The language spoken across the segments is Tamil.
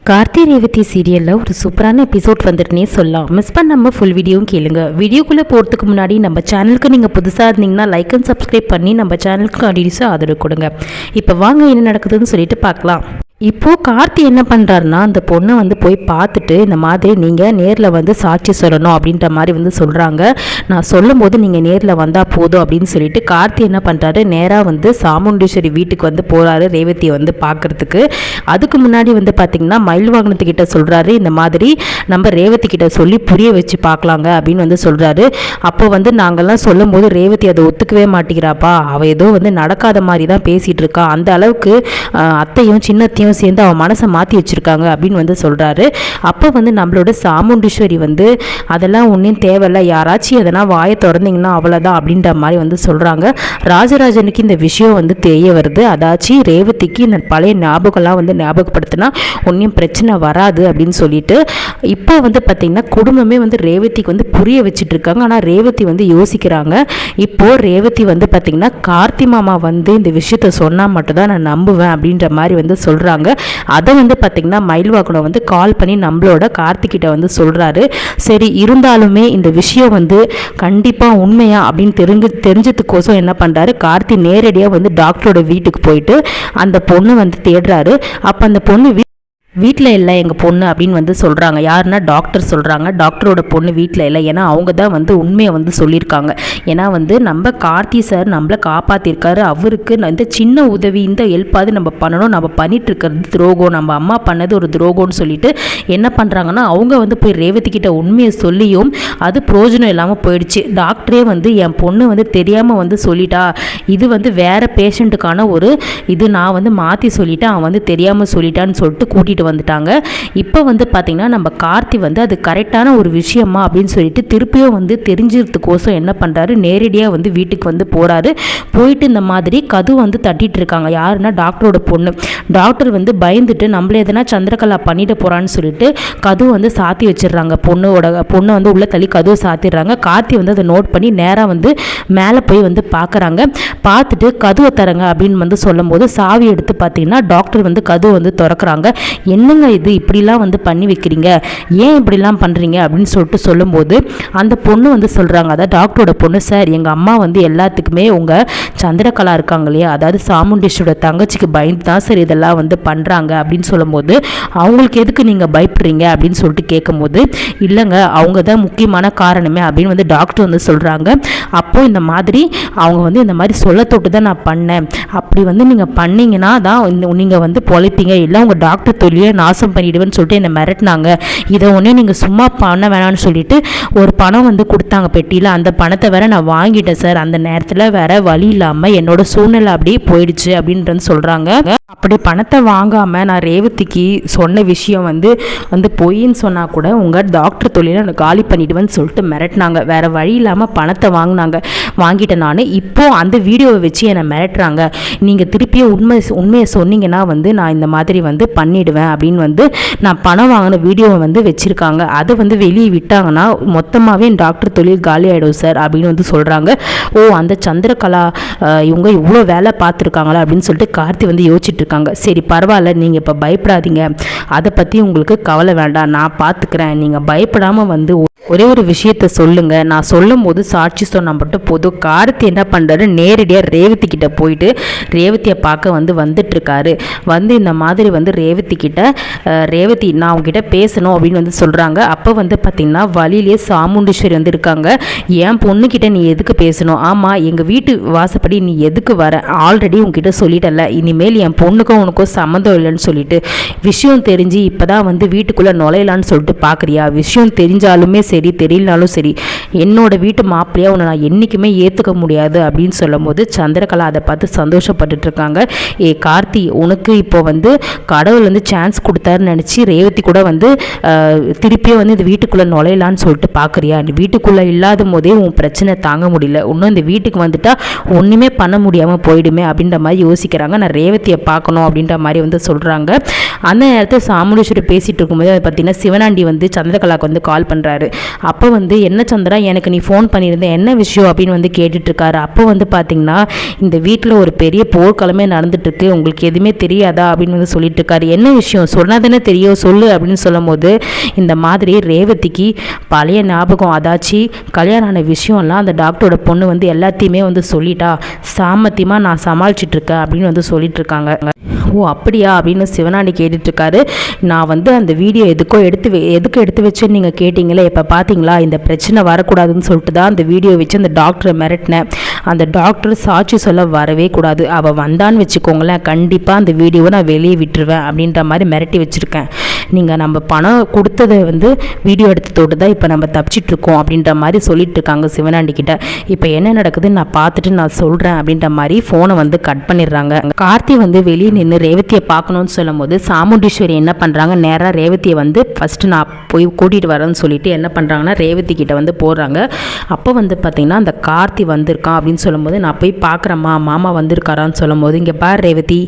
கார்த்தி ரேவதி சீரியலில் ஒரு சூப்பரான எபிசோட் வந்துட்டுனே சொல்லலாம். மிஸ் பண்ணாமல் ஃபுல் வீடியோவும் கேளுங்க. வீடியோக்குள்ளே போகிறதுக்கு முன்னாடி நம்ம சேனலுக்கு நீங்கள் புதுசாக இருந்தீங்கன்னா லைக் அண்ட் சப்ஸ்கிரைப் பண்ணி நம்ம சேனலுக்கு கண்டினியூஸாக ஆதரவு கொடுங்க. இப்போ வாங்க என்ன நடக்குதுன்னு சொல்லிட்டு பார்க்கலாம். இப்போது கார்த்தி என்ன பண்ணுறாருன்னா அந்த பொண்ணை வந்து போய் பார்த்துட்டு இந்த மாதிரி நீங்கள் நேரில் வந்து சாட்சி சொல்லணும் அப்படின்ற மாதிரி வந்து சொல்கிறாங்க. நான் சொல்லும் போது நீங்கள் நேரில் வந்தால் போதும் அப்படின்னு சொல்லிட்டு கார்த்தி என்ன பண்ணுறாரு, நேராக வந்து சாமுண்டீஸ்வரி வீட்டுக்கு வந்து போகிறாரு ரேவதியை வந்து பார்க்குறதுக்கு. அதுக்கு முன்னாடி வந்து பார்த்திங்கன்னா மயில் வாகனத்துக்கிட்ட சொல்கிறாரு, இந்த மாதிரி நம்ம ரேவதி கிட்ட சொல்லி புரிய வச்சு பார்க்கலாங்க அப்படின்னு வந்து சொல்கிறாரு. அப்போ வந்து நாங்கள்லாம் சொல்லும் போது ரேவதி அதை ஒத்துக்கவே மாட்டேங்கிறாப்பா, அவள் ஏதோ வந்து நடக்காத மாதிரி தான் பேசிகிட்டு இருக்கா, அந்த அளவுக்கு அத்தையும் சின்னத்தையும் சேர்ந்து அவன் மனசை மாற்றி வச்சுருக்காங்க அப்படின்னு வந்து சொல்கிறாரு. அப்போ வந்து நம்மளோட சாமுண்டீஸ்வரி வந்து அதெல்லாம் ஒன்றும் தேவையில்லை, யாராச்சும் எதனா வாயை திறந்தீங்கன்னா அவ்வளோதான் அப்படின்ற மாதிரி வந்து சொல்கிறாங்க. ராஜராஜனுக்கு இந்த விஷயம் வந்து தெரிய வருது. அதாச்சும் ரேவதிக்கு இந்த பழைய ஞாபகம்லாம் வந்து ஞாபகப்படுத்தினா ஒன்றும் பிரச்சனை வராது அப்படின்னு சொல்லிட்டு இப்போ வந்து பார்த்திங்கன்னா குடும்பமே வந்து ரேவதிக்கு வந்து புரிய வச்சுட்டு இருக்காங்க. ஆனால் ரேவதி வந்து யோசிக்கிறாங்க. இப்போது ரேவதி வந்து பார்த்திங்கன்னா கார்த்தி மாமா வந்து இந்த விஷயத்த சொன்னால் மட்டும்தான் நான் நம்புவேன் அப்படின்ற மாதிரி வந்து சொல்கிறாங்க. அதை வந்து பார்த்திங்கன்னா மயில்வாகனம் வந்து கால் பண்ணி நம்மளோட கார்த்திகிட்ட வந்து சொல்கிறாரு. சரி இருந்தாலுமே இந்த விஷயம் வந்து கண்டிப்பாக உண்மையா அப்படின்னு தெரிஞ்சதுக்கோசம் என்ன பண்ணுறாரு, கார்த்தி நேரடியாக வந்து டாக்டரோட வீட்டுக்கு போயிட்டு அந்த பொண்ணு வந்து தேடுறாரு. அப்போ அந்த பொண்ணு வீட்டில் இல்லை எங்கள் பொண்ணு அப்படின்னு வந்து சொல்கிறாங்க. யாருன்னா டாக்டர் சொல்கிறாங்க, டாக்டரோட பொண்ணு வீட்டில் இல்லை. ஏன்னா அவங்க தான் வந்து உண்மையை வந்து சொல்லியிருக்காங்க. ஏன்னா வந்து நம்ம கார்த்தி சார் நம்மளை காப்பாற்றிருக்காரு, அவருக்கு இந்த சின்ன உதவி இந்த ஹெல்ப்பாவது நம்ம பண்ணணும், நம்ம பண்ணிட்டு இருக்கிறது துரோகம், நம்ம அம்மா பண்ணது ஒரு துரோகம்னு சொல்லிட்டு என்ன பண்ணுறாங்கன்னா அவங்க வந்து போய் ரேவதி கிட்ட உண்மையை சொல்லியும் அது பிரயோஜனம் இல்லாமல் போயிடுச்சு. டாக்டரே வந்து என் பொண்ணு வந்து தெரியாமல் வந்து சொல்லிட்டா, இது வந்து வேறு பேஷண்ட்டுக்கான ஒரு இது, நான் வந்து மாற்றி சொல்லிட்டேன், அவன் வந்து தெரியாமல் சொல்லிட்டான்னு சொல்லிட்டு கூட்டிகிட்டு வந்துட்டாங்க. இப்போ வந்து பார்த்திங்கன்னா நம்ம கார்த்தி வந்து அது கரெக்டான ஒரு விஷயமா அப்படின்னு சொல்லிட்டு திருப்பியும் வந்து தெரிஞ்சிருத்துக்கோசம் என்ன பண்ணுறாரு, நேரடியாக வந்து வீட்டுக்கு வந்து போகிறாரு. போயிட்டு இந்த மாதிரி கதவு வந்து தட்டிட்டு இருக்காங்க. யாருன்னா டாக்டரோட பொண்ணு. டாக்டர் வந்து பயந்துட்டு நம்மளே எதனா சந்திரகலா பண்ணிட்டு போகிறான்னு சொல்லிட்டு கதவு வந்து சாத்தி வச்சிடுறாங்க. பொண்ணை வந்து உள்ள தள்ளி கதவு சாத்திடுறாங்க. கார்த்தி வந்து அதை நோட் பண்ணி நேராக வந்து மேலே போய் வந்து பார்க்குறாங்க. பார்த்துட்டு கதவை தரங்க அப்படின்னு வந்து சொல்லும் போது சாவி எடுத்து பார்த்தீங்கன்னா டாக்டர் வந்து கதவு வந்து திறக்கிறாங்க. என்னங்க இது இப்படிலாம் வந்து பண்ணி வைக்கிறீங்க, ஏன் இப்படிலாம் பண்ணுறீங்க அப்படின்னு சொல்லிட்டு சொல்லும்போது அந்த பொண்ணு வந்து சொல்கிறாங்க, அதாவது டாக்டரோட பொண்ணு, சார் எங்கள் அம்மா வந்து எல்லாத்துக்குமே உங்கள் சந்திரகலா இருக்காங்க இல்லையா, அதாவது சாமுண்டீஸ்வரோட தங்கச்சிக்கு பயந்து தான் சார் இதெல்லாம் வந்து பண்ணுறாங்க அப்படின்னு சொல்லும்போது அவங்களுக்கு எதுக்கு நீங்கள் பயப்படுறீங்க அப்படின்னு சொல்லிட்டு கேட்கும்போது இல்லைங்க அவங்க தான் முக்கியமான காரணமே அப்படின்னு வந்து டாக்டர் வந்து சொல்கிறாங்க. அப்போது இந்த மாதிரி அவங்க வந்து இந்த மாதிரி சொல்ல தொட்டு தான் நான் பண்ணேன், அப்படி வந்து நீங்கள் பண்ணீங்கன்னா தான் நீங்கள் வந்து பொழைப்பீங்க, இல்லை உங்கள் டாக்டர் தொழிலே நாசம் பண்ணிடுவேன்னு சொல்லிட்டு என்னை மிரட்டினாங்க. இதை ஒன்றே நீங்கள் சும்மா பண்ண வேணாம்னு சொல்லிட்டு ஒரு பணம் வந்து கொடுத்தாங்க பெட்டியில், அந்த பணத்தை வேற நான் வாங்கிட்டேன் சார், அந்த நேரத்தில் வேற வழி இல்லாமல் என்னோட சூழ்நிலை அப்படியே போயிடுச்சு அப்படின்றது சொல்கிறாங்க. அப்படி பணத்தை வாங்காமல் நான் ரேவதிக்கு சொன்ன விஷயம் வந்து பொய்ன்னு சொன்னால் கூட உங்கள் டாக்டர் தொழிலை நான் காலி பண்ணிடுவேன்னு சொல்லிட்டு மிரட்டினாங்க. வேறு வழி இல்லாமல் பணத்தை வாங்கிட்டேன் நான். இப்போது அந்த வீடியோவை வச்சு என்னை மிரட்டுறாங்க, நீங்கள் திருப்பியும் உண்மையை சொன்னீங்கன்னா வந்து நான் இந்த மாதிரி வந்து பண்ணிடுவேன் அப்படின்னு வந்து நான் பணம் வாங்கின வீடியோவை வந்து வச்சுருக்காங்க. அதை வந்து வெளியே விட்டாங்கன்னா மொத்தமாகவே டாக்டர் தொழில் காலி ஆகிடும் சார் அப்படின்னு வந்து சொல்கிறாங்க. ஓ அந்த சந்திரகலா இவங்க இவ்வளோ வேலை பார்த்துருக்காங்களா அப்படின்னு சொல்லிட்டு கார்த்தி வந்து யோசிச்சுட்டு இருக்காங்க. சரி பரவாயில்ல, நீங்கள் இப்போ பயப்படாதீங்க, அதை பற்றி உங்களுக்கு கவலை வேண்டாம், நான் பார்த்துக்கிறேன், நீங்கள் பயப்படாமல் வந்து ஒரே ஒரு விஷயத்த சொல்லுங்க, நான் சொல்லும் போது சாட்சி சொன்னால் மட்டும் போதும். கார்த்தி என்ன பண்ணுறாரு, நேரடியாக ரேவதி கிட்ட போயிட்டு ரேவதியை பார்க்க வந்துட்டுருக்காரு. வந்து இந்த மாதிரி வந்து ரேவதி கிட்ட ரேவதி நான் அவங்ககிட்ட பேசணும் அப்படின்னு வந்து சொல்கிறாங்க. அப்போ வந்து பார்த்திங்கன்னா வழியிலே சாமுண்டீஸ்வரி வந்து இருக்காங்க. என் பொண்ணுக்கிட்ட நீ எதுக்கு பேசணும், ஆமாம் எங்கள் வீட்டு வாசப்படி நீ எதுக்கு வர, ஆல்ரெடி உங்ககிட்ட சொல்லிட்டல, இனிமேல் என் பொண்ணுக்கும் உனக்கும் சம்மந்தம் இல்லைன்னு சொல்லிட்டு விஷயம் தெரிஞ்சு இப்போ தான் வந்து வீட்டுக்குள்ளே நுழையலான்னு சொல்லிட்டு பார்க்குறியா, விஷயம் தெரிஞ்சாலுமே சரி தெரியலனாலும் சரி என்னோட வீட்டு மாப்பிள்ளையா உன்னை நான் என்றைக்குமே ஏற்றுக்க முடியாது அப்படின்னு சொல்லும் போது சந்திரகலா அதை பார்த்து சந்தோஷப்பட்டுட்டு இருக்காங்க. ஏ கார்த்தி, உனக்கு இப்போ வந்து கடவுள் வந்து சான்ஸ் கொடுத்தாருன்னு நினச்சி ரேவதி கூட வந்து திருப்பியும் வந்து இந்த வீட்டுக்குள்ளே நுழையலான்னு சொல்லிட்டு பார்க்குறியா, நீ வீட்டுக்குள்ளே இல்லாத போதே உன் பிரச்சனை தாங்க முடியல, இன்னும் இந்த வீட்டுக்கு வந்துட்டா ஒன்றுமே பண்ண முடியாமல் போயிடுமே அப்படின்ற மாதிரி யோசிக்கிறாங்க. நான் ரேவதியை பார்க்கணும் அப்படின்ற மாதிரி வந்து சொல்கிறாங்க. அந்த நேரத்தில் சாமுண்டீஸ்வரி பேசிகிட்டு இருக்கும்போது பார்த்தீங்கன்னா சிவனாண்டி வந்து சந்திரகலாவுக்கு வந்து கால் பண்ணுறாரு. அப்போ வந்து என்ன சந்திரா எனக்கு நீ ஃபோன் பண்ணியிருந்த என்ன விஷயம் அப்படின்னு வந்து கேட்டுட்ருக்காரு. அப்போ வந்து பார்த்திங்கன்னா இந்த வீட்டில் ஒரு பெரிய போர்க்களமே நடந்துட்டுருக்கு, உங்களுக்கு எதுவுமே தெரியாதா அப்படின்னு வந்து சொல்லிட்டு இருக்காரு. என்ன விஷயம் சொன்னாதானே தெரியும் சொல்லு அப்படின்னு சொல்லும் போது இந்த மாதிரி ரேவதிக்கு பழைய ஞாபகம், அதாச்சு கல்யாணம் ஆன விஷயம்லாம் அந்த டாக்டரோட பொண்ணு வந்து எல்லாத்தையுமே வந்து சொல்லிட்டா, சாமர்த்தியமாக நான் சமாளிச்சுட்டு இருக்கேன் அப்படின்னு வந்து சொல்லிட்டு இருக்காங்க. ஓ அப்படியா அப்படின்னு சிவனாண்டி கேட்டுட்ருக்காரு. நான் வந்து அந்த வீடியோ எதுக்கு எடுத்து வச்சேன்னு நீங்கள் கேட்டிங்களே, இப்போ பார்த்தீங்களா இந்த பிரச்சனை வரக்கூடாதுன்னு சொல்லிட்டு தான் அந்த வீடியோ வச்சு அந்த டாக்டரை மிரட்டினேன். அந்த டாக்டர் சாட்சி சொல்ல வரவே கூடாது, அவள் வந்தான்னு வச்சுக்கோங்களேன் கண்டிப்பாக அந்த வீடியோவை நான் வெளியே விட்டுருவேன் அப்படின்ற மாதிரி மிரட்டி வச்சுருக்கேன். நீங்கள் நம்ம பணம் கொடுத்ததை வந்து வீடியோ எடுத்ததோடு தான் இப்போ நம்ம தப்பிச்சிட்ருக்கோம் அப்படின்ற மாதிரி சொல்லிட்டு இருக்காங்க சிவனாண்டி கிட்ட. இப்போ என்ன நடக்குதுன்னு நான் பார்த்துட்டு நான் சொல்கிறேன் அப்படின்ற மாதிரி ஃபோனை வந்து கட் பண்ணிடுறாங்க. கார்த்தி வந்து வெளியே நின்று ரேவதியை பார்க்கணும்னு சொல்லும் போது சாமுண்டீஸ்வரி என்ன பண்ணுறாங்க, நேராக ரேவதியை வந்து ஃபஸ்ட்டு நான் போய் கூட்டிகிட்டு வரேன்னு சொல்லிட்டு என்ன பண்ணுறாங்கன்னா ரேவதி கிட்ட வந்து போடுறாங்க. அப்போ வந்து பார்த்திங்கன்னா அந்த கார்த்தி வந்திருக்கான் அப்படின்னு சொல்லும்போது நான் போய் பார்க்குறேம்மா மாமா வந்திருக்காரான்னு சொல்லும் போது இங்கே பார் ரேவதி,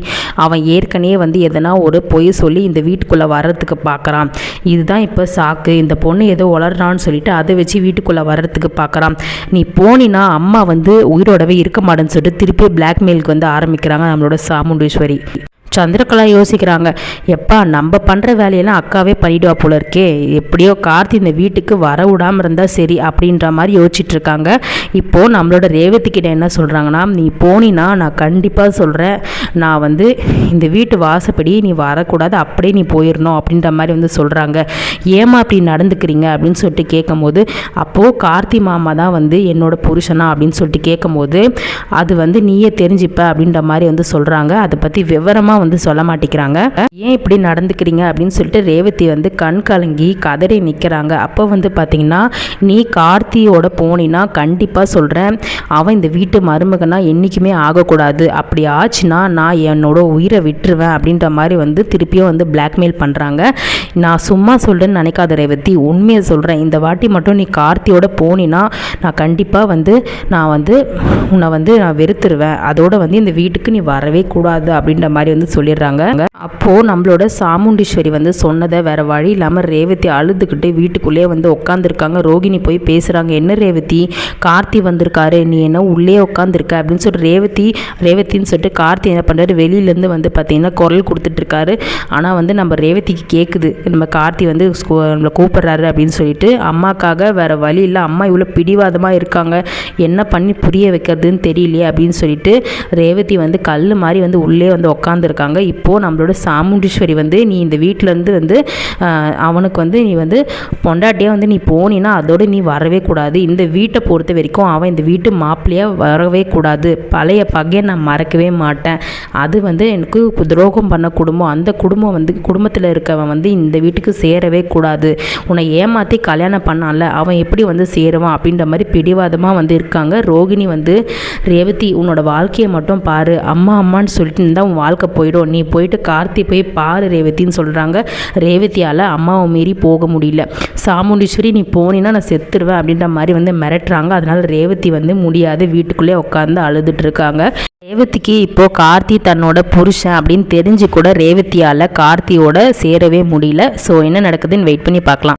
அவன் ஏற்கனவே வந்து எதனா ஒரு பொய் சொல்லி இந்த வீட்டுக்குள்ளே வர்றதுக்கு பார்க்குறான், இதுதான் இப்போ சாக்கு, இந்த பொண்ணு ஏதோ வளர்றான்னு சொல்லிட்டு அதை வச்சு வீட்டுக்குள்ளே வர்றதுக்கு பார்க்குறான், நீ போனினா அம்மா வந்து உயிரோடவே இருக்க மாட்டேன்னு சொல்லிட்டு திருப்பி பிளாக்மெயிலுக்கு வந்து ஆரம்பிக்கிறாங்க நம்மளோட சாமுண்டீஸ்வரி. சந்திரகலா யோசிக்கிறாங்க, எப்பா நம்ம பண்ணுற வேலையெல்லாம் அக்காவே பண்ணிடுவா போல இருக்கே, எப்படியோ கார்த்தி இந்த வீட்டுக்கு வர விடாமல் இருந்தால் சரி அப்படின்ற மாதிரி யோசிச்சுட்ருக்காங்க. இப்போது நம்மளோட ரேவதி கிட்ட என்ன சொல்கிறாங்கன்னா, நீ போனினா நான் கண்டிப்பாக சொல்கிறேன், நான் வந்து இந்த வீட்டு வாசப்படி நீ வரக்கூடாது, அப்படியே நீ போயிடணும் அப்படின்ற மாதிரி வந்து சொல்கிறாங்க. ஏமா அப்படி நடந்துக்கிறீங்க அப்படின்னு சொல்லிட்டு கேட்கும்போது, அப்போது கார்த்தி மாமா தான் வந்து என்னோட புருஷனா அப்படின்னு சொல்லிட்டு கேட்கும்போது அது வந்து நீயே தெரிஞ்சுப்ப அப்படின்ற மாதிரி வந்து சொல்கிறாங்க. அதை பற்றி விவரமாக வந்து சொல்ல மாட்டேங்கிறாங்க. ஏன் இப்படி நடந்துக்கிறீங்க அப்படின்னு சொல்லிட்டு ரேவதி வந்து கண் கலங்கி கதறி நிற்கிறாங்க. அப்போ வந்து பார்த்தீங்கன்னா நீ கார்த்தியோட போனினா கண்டிப்பாக சொல்கிறேன் அவன் இந்த வீட்டு மருமகனா என்றைக்குமே ஆகக்கூடாது, அப்படி ஆச்சுன்னா நான் என்னோட உயிரை விட்டுருவேன் அப்படின்ற மாதிரி வந்து திருப்பியும் வந்து பிளாக்மெயில் பண்ணுறாங்க. நான் சும்மா சொல்கிறேன்னு நினைக்காத ரேவதி, உண்மையை சொல்கிறேன், இந்த வாட்டி மட்டும் நீ கார்த்தியோட போனினா நான் கண்டிப்பாக வந்து உன்னை வந்து நான் வெறுத்துருவேன், அதோட வந்து இந்த வீட்டுக்கு நீ வரவே கூடாது அப்படின்ற மாதிரி வந்து சொல்லிடுறாங்க. அப்போது நம்மளோட சாமுண்டீஸ்வரி வந்து சொன்னதை வேற வழி இல்லாமல் ரேவதி அழுதுகிட்டு வீட்டுக்குள்ளே வந்து உட்காந்துருக்காங்க. ரோகிணி போய் பேசுகிறாங்க, என்ன ரேவதி கார்த்தி வந்திருக்காரு, நீ என்ன உள்ளே உட்காந்துருக்க அப்படின்னு சொல்லிட்டு ரேவதின்னு சொல்லிட்டு கார்த்தி என்ன பண்ணுறாரு, வெளியிலேருந்து வந்து பார்த்தீங்கன்னா குரல் கொடுத்துட்ருக்காரு. ஆனால் வந்து நம்ம ரேவதிக்கு கேட்குது, நம்ம கார்த்தி வந்து நம்மளை கூப்பிட்றாரு அப்படின்னு சொல்லிட்டு. அம்மாக்காக வேறு வழி இல்லை, அம்மா இவ்வளோ பிடிவாதமாக இருக்காங்க, என்ன பண்ணி புரிய வைக்கிறதுன்னு தெரியலையே அப்படின்னு சொல்லிட்டு ரேவதி வந்து கல் மாதிரி வந்து உள்ளே வந்து உட்காந்துருக்காங்க. இப்போது நம்மளோட சாமுண்டீஸ்வரி வந்து நீ இந்த வீட்டிலேருந்து வந்து அவனுக்கு வந்து நீ வந்து பொண்டாட்டியாக வந்து நீ போனினா அதோடு நீ வரவே கூடாது, இந்த வீட்டை பொறுத்த வரைக்கும் அவன் இந்த வீட்டு மாப்பிள்ளையாக வரவே கூடாது, பழைய பகையை நான் மறக்கவே மாட்டேன், அது வந்து எனக்கு துரோகம் பண்ண குடும்பம், அந்த குடும்பம் வந்து குடும்பத்தில் இருக்கவன் வந்து இந்த வீட்டுக்கு சேரவே கூடாது, உன்னை ஏமாற்றி கல்யாணம் பண்ணால அவன் எப்படி வந்து சேருவான் அப்படின்ற மாதிரி பிடிவாதமாக வந்து இருக்காங்க. ரோகிணி வந்து ரேவதி உன்னோட வாழ்க்கையை மட்டும் பாரு, அம்மான்னு சொல்லிட்டு இருந்தால் உன் வாழ்க்கை போயிடும், நீ போயிட்டு கார்த்தி போய் பாரு ரேவதின்னு சொல்கிறாங்க. ரேவதியால் அம்மாவை மீறி போக முடியல. சாமுண்டீஸ்வரி நீ போனீன்னா நான் செத்துருவேன் அப்படின்ற மாதிரி வந்து மிரட்டுறாங்க. அதனால் ரேவதி வந்து முடியாது, வீட்டுக்குள்ளே உட்காந்து அழுதுட்டு இருக்காங்க. ரேவதிக்கு இப்போது கார்த்தி தன்னோட புருஷன் அப்படின்னு தெரிஞ்சு கூட ரேவதியால் கார்த்தியோட சேரவே முடியல. ஸோ என்ன நடக்குதுன்னு வெயிட் பண்ணி பார்க்கலாம்.